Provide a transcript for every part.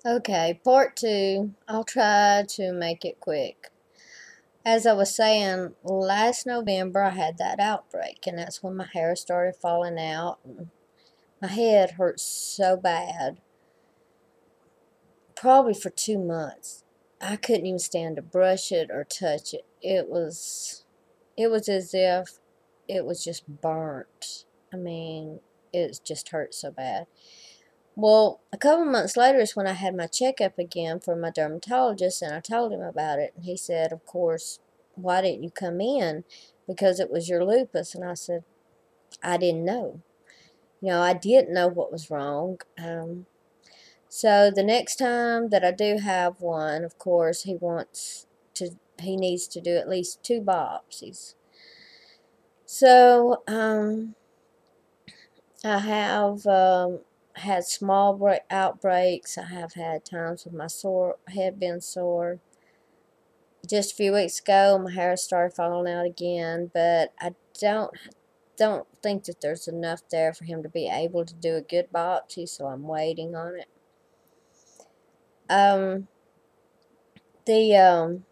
Okay, part two. I'll try to make it quick. As I was saying, last November I had that outbreak, and that's when my hair started falling out. And my head hurt so bad, probably for 2 months. I couldn't even stand to brush it or touch it. It was as if it was just burnt. I mean, it just hurt so bad. Well, a couple months later is when I had my checkup again for my dermatologist, and I told him about it. And he said, of course, why didn't you come in? Because it was your lupus. And I said, I didn't know. I didn't know what was wrong. So the next time that I do have one, of course, he needs to do at least 2 biopsies. So, I have had small outbreaks. I have had times with my head being sore. Just a few weeks ago, my hair started falling out again, but I don't think that there's enough there for him to be able to do a good biopsy, so I'm waiting on it. Um, the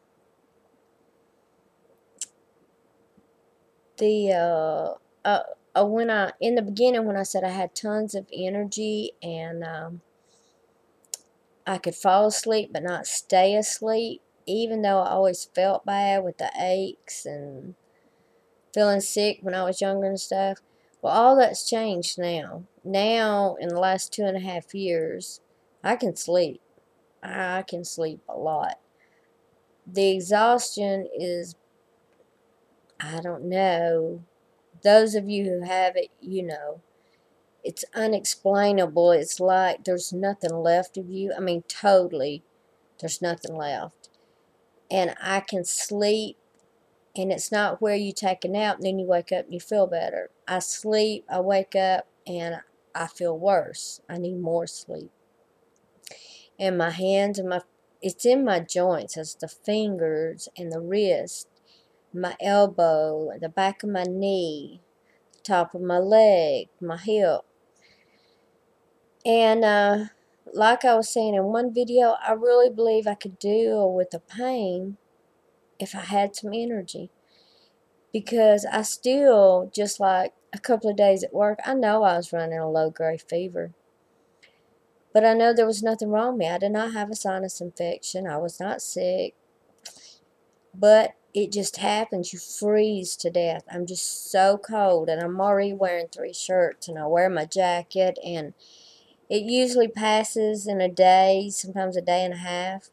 the when I in the beginning when I said I had tons of energy and I could fall asleep but not stay asleep, even though I always felt bad with the aches and feeling sick when I was younger and stuff. Well, all that's changed now. Now, in the last 2.5 years, I can sleep. I can sleep a lot. The exhaustion is, I don't know. Those of you who have it, it's unexplainable. It's like there's nothing left of you. I mean, totally, there's nothing left. And I can sleep, and it's not where you take a nap and then you wake up and you feel better. I sleep, I wake up, and I feel worse. I need more sleep. And my hands and it's in my joints. It's the fingers and the wrist, my elbow, the back of my knee, the top of my leg, my hip. And like I was saying in one video, I really believe I could deal with the pain if I had some energy. Because I still, just like a couple of days at work, I know I was running a low-grade fever. But I know there was nothing wrong with me. I did not have a sinus infection. I was not sick. But it just happens. You freeze to death. I'm just so cold, and I'm already wearing 3 shirts, and I wear my jacket, and it usually passes in a day, sometimes a day and a half.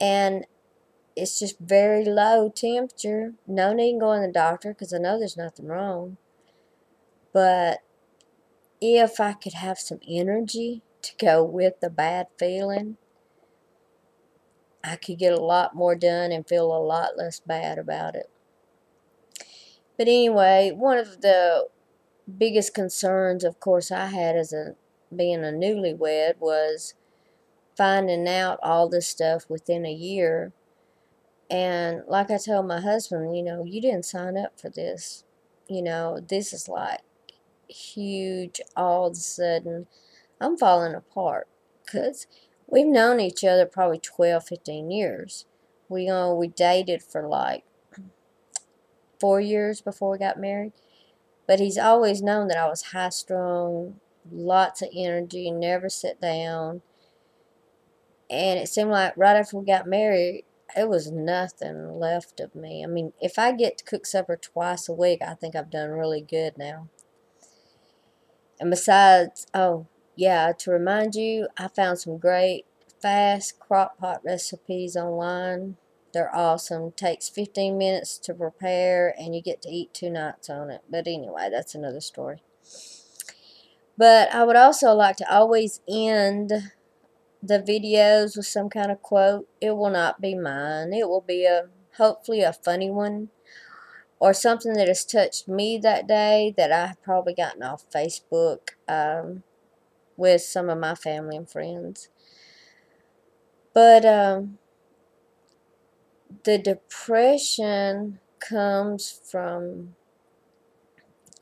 And it's just very low temperature. No need to go in the doctor because I know there's nothing wrong. But if I could have some energy to go with the bad feeling, I could get a lot more done and feel a lot less bad about it. But anyway, one of the biggest concerns, of course, I had as being a newlywed was finding out all this stuff within a year. And like I told my husband, you didn't sign up for this. This is like huge. All of a sudden, I'm falling apart because we've known each other probably 12, 15 years. We dated for like 4 years before we got married. But he's always known that I was high strung, lots of energy, never sit down. And it seemed like right after we got married, it was nothing left of me. I mean, if I get to cook supper twice a week, I think I've done really good now. And besides, oh, yeah, to remind you, I found some great fast crock pot recipes online. They're awesome. Takes 15 minutes to prepare, and you get to eat 2 nights on it. But anyway, that's another story. But I would also like to always end the videos with some kind of quote. It will not be mine. It will be hopefully a funny one or something that has touched me that day that I have probably gotten off Facebook with some of my family and friends. But the depression comes from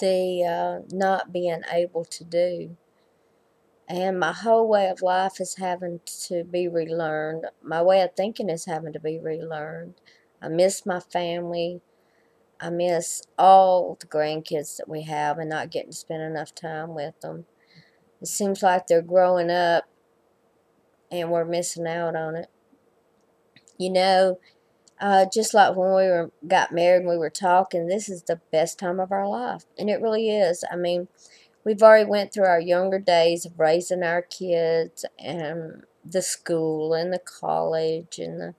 the not being able to do. And my whole way of life is having to be relearned. My way of thinking is having to be relearned. I miss my family. I miss all the grandkids that we have and not getting to spend enough time with them. It seems like they're growing up and we're missing out on it. You know, just like when got married and we were talking, this is the best time of our life. And it really is. I mean, we've already went through our younger days of raising our kids and the school and the college and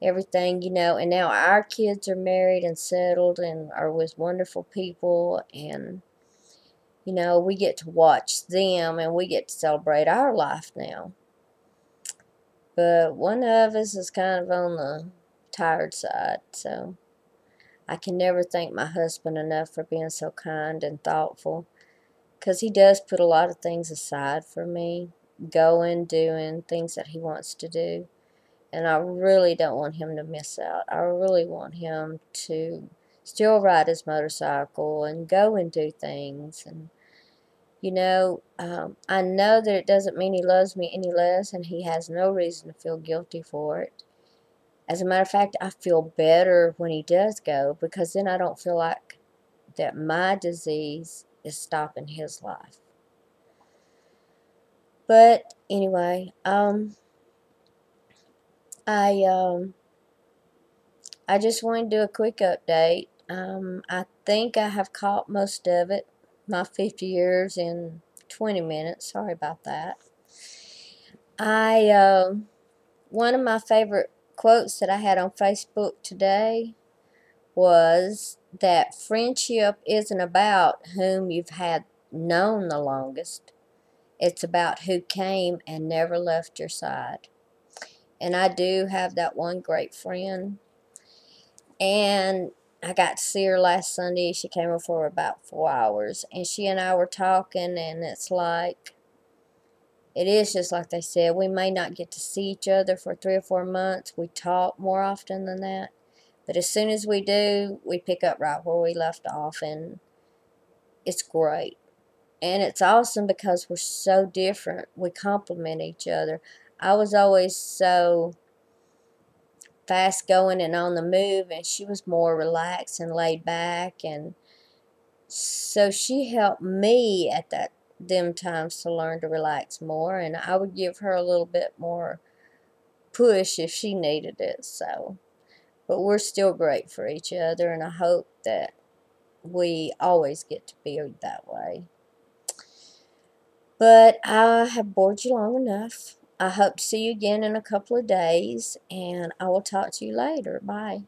everything, and now our kids are married and settled and are with wonderful people, and we get to watch them and we get to celebrate our life now. But one of us is kind of on the tired side, so I can never thank my husband enough for being so kind and thoughtful, because he does put a lot of things aside for me, going, doing things that he wants to do. And I really don't want him to miss out. I really want him to still ride his motorcycle and go and do things. And, I know that it doesn't mean he loves me any less, and he has no reason to feel guilty for it. As a matter of fact, I feel better when he does go, because then I don't feel like that my disease is stopping his life. But anyway, I I just wanted to do a quick update. I think I have caught most of it, my 50 years in 20 minutes. Sorry about that. One of my favorite quotes that I had on Facebook today was that friendship isn't about whom you've had known the longest. It's about who came and never left your side. And I do have that one great friend. And I got to see her last Sunday. She came over for about 4 hours. And she and I were talking, and it is just like they said. We may not get to see each other for 3 or 4 months. We talk more often than that. But as soon as we do, we pick up right where we left off. And it's great. And it's awesome because we're so different. We complement each other. I was always so fast going and on the move, and she was more relaxed and laid back, and so she helped me at them times to learn to relax more, and I would give her a little bit more push if she needed it. So, but we're still great for each other, and I hope that we always get to be that way. But I have bored you long enough. I hope to see you again in a couple of days, and I will talk to you later. Bye.